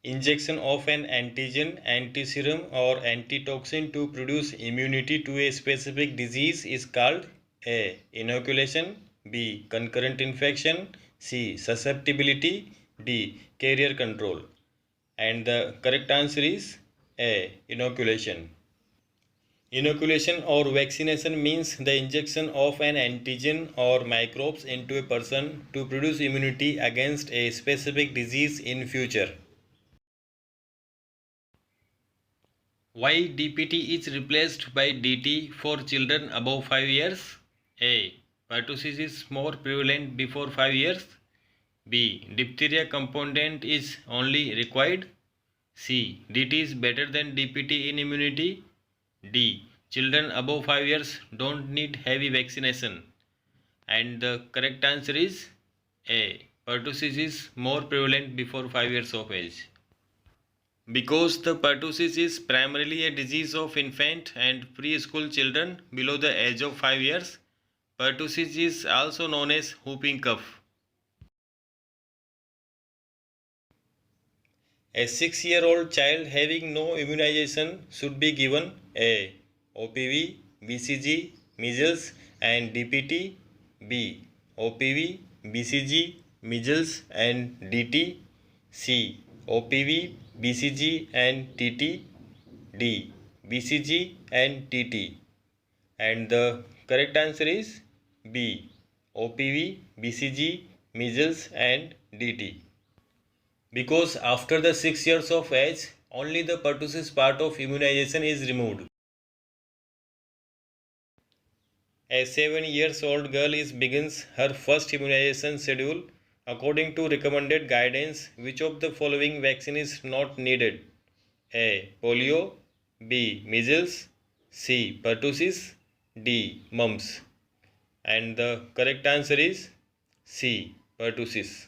Injection of an antigen, antiserum or antitoxin to produce immunity to a specific disease is called A. Inoculation, B. Concurrent infection, C. Susceptibility, D. Carrier control. And the correct answer is A. Inoculation. Inoculation or vaccination means the injection of an antigen or microbes into a person to produce immunity against a specific disease in future. Why DPT is replaced by DT for children above 5 years? A. Pertussis is more prevalent before 5 years. B. Diphtheria component is only required. C. DT is better than DPT in immunity. D. Children above 5 years don't need heavy vaccination. And the correct answer is A. Pertussis is more prevalent before 5 years of age. Because the pertussis is primarily a disease of infant and preschool children below the age of 5 years, pertussis is also known as whooping cough. A 6-year-old child having no immunization should be given A. OPV, BCG, measles and DPT, B. OPV, BCG, measles and DT, C. OPV, BCG and TT, D. BCG and TT. And the correct answer is B. OPV, BCG, measles and DT. Because after the 6 years of age, only the pertussis part of immunization is removed. A 7-year-old girl begins her first immunization schedule. According to recommended guidance, which of the following vaccine is not needed? A. Polio, B. Measles, C. Pertussis, D. Mumps. And the correct answer is C. Pertussis.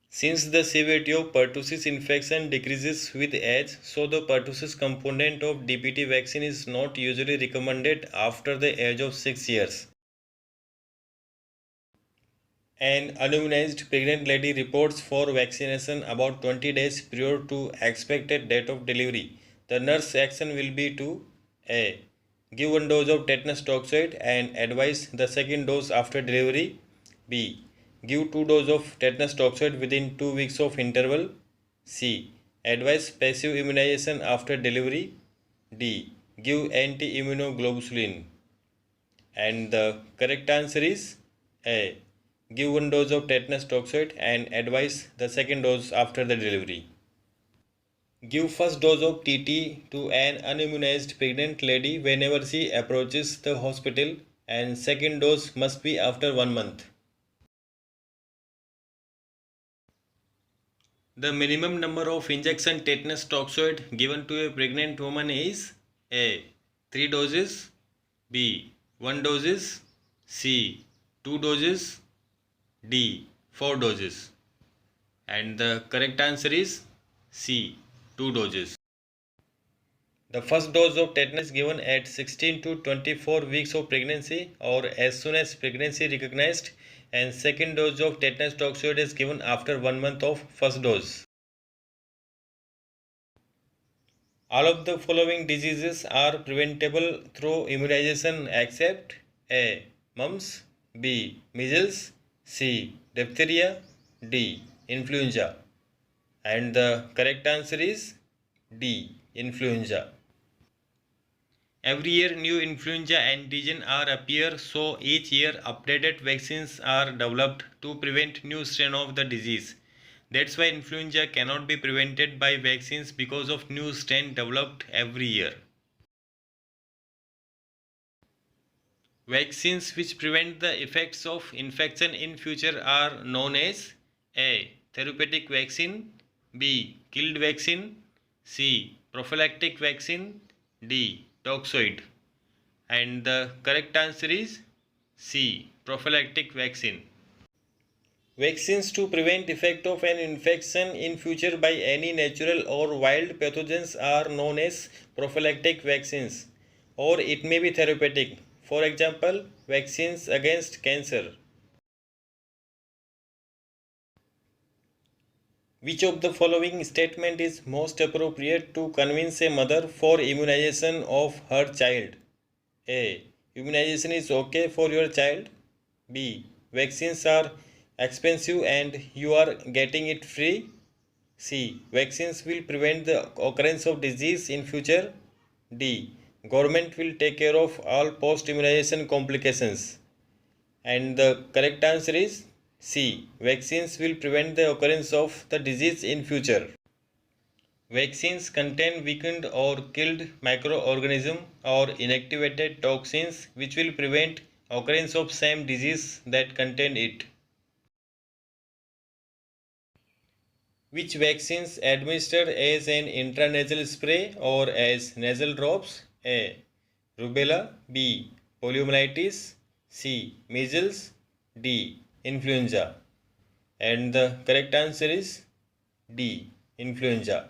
Since the severity of pertussis infection decreases with age, so the pertussis component of DPT vaccine is not usually recommended after the age of 6 years. An unimmunized pregnant lady reports for vaccination about 20 days prior to expected date of delivery. The nurse action will be to A. Give 1 dose of tetanus toxoid and advise the second dose after delivery. B. Give 2 doses of tetanus toxoid within 2 weeks of interval. C. Advise passive immunization after delivery. D. Give anti-immunoglobulin. And the correct answer is A. Give 1 dose of tetanus toxoid and advise the second dose after the delivery. Give first dose of TT to an unimmunized pregnant lady whenever she approaches the hospital, and second dose must be after 1 month. The minimum number of injection tetanus toxoid given to a pregnant woman is A. 3 doses, B. 1 doses, C. 2 doses, D. 4 doses. And the correct answer is C. 2 doses. The first dose of tetanus is given at 16 to 24 weeks of pregnancy or as soon as pregnancy recognized, and second dose of tetanus toxoid is given after 1 month of first dose. All of the following diseases are preventable through immunization except A. Mumps, B. Measles, C. Diphtheria, D. Influenza. And the correct answer is D. Influenza. Every year new influenza antigen are appear, so each year updated vaccines are developed to prevent new strain of the disease. That's why influenza cannot be prevented by vaccines because of new strain developed every year. Vaccines which prevent the effects of infection in future are known as A. Therapeutic vaccine, B. Killed vaccine, C. Prophylactic vaccine, D. Toxoid. And the correct answer is C. Prophylactic vaccine. Vaccines to prevent effect of an infection in future by any natural or wild pathogens are known as prophylactic vaccines, or it may be therapeutic. For example, vaccines against cancer. Which of the following statement is most appropriate to convince a mother for immunization of her child? A. Immunization is okay for your child. B. Vaccines are expensive and you are getting it free. C. Vaccines will prevent the occurrence of disease in future. D. Government will take care of all post-immunization complications. And the correct answer is C. Vaccines will prevent the occurrence of the disease in future. Vaccines contain weakened or killed microorganisms or inactivated toxins which will prevent occurrence of same disease that contain it. Which vaccines administered as an intranasal spray or as nasal drops? A. Rubella. B. Poliomyelitis. C. Measles. D. Influenza. And the correct answer is D. Influenza.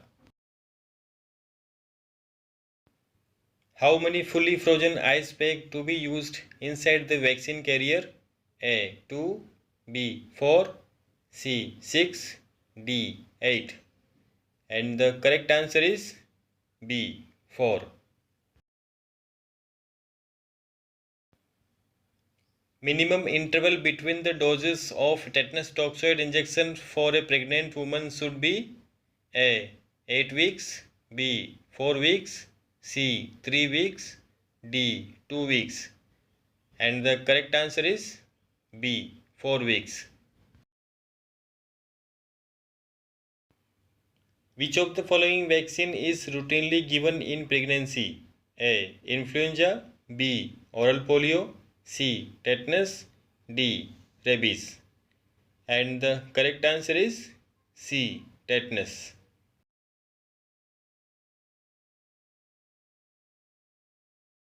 How many fully frozen ice packs to be used inside the vaccine carrier? A. 2. B. 4. C. 6. D. 8. And the correct answer is B. 4. Minimum interval between the doses of tetanus toxoid injection for a pregnant woman should be A. 8 weeks. B. 4 weeks. C. 3 weeks. D. 2 weeks. And the correct answer is B. 4 weeks. Which of the following vaccine is routinely given in pregnancy? A. Influenza. B. Oral polio. C. Tetanus. D. Rabies. And the correct answer is C. Tetanus.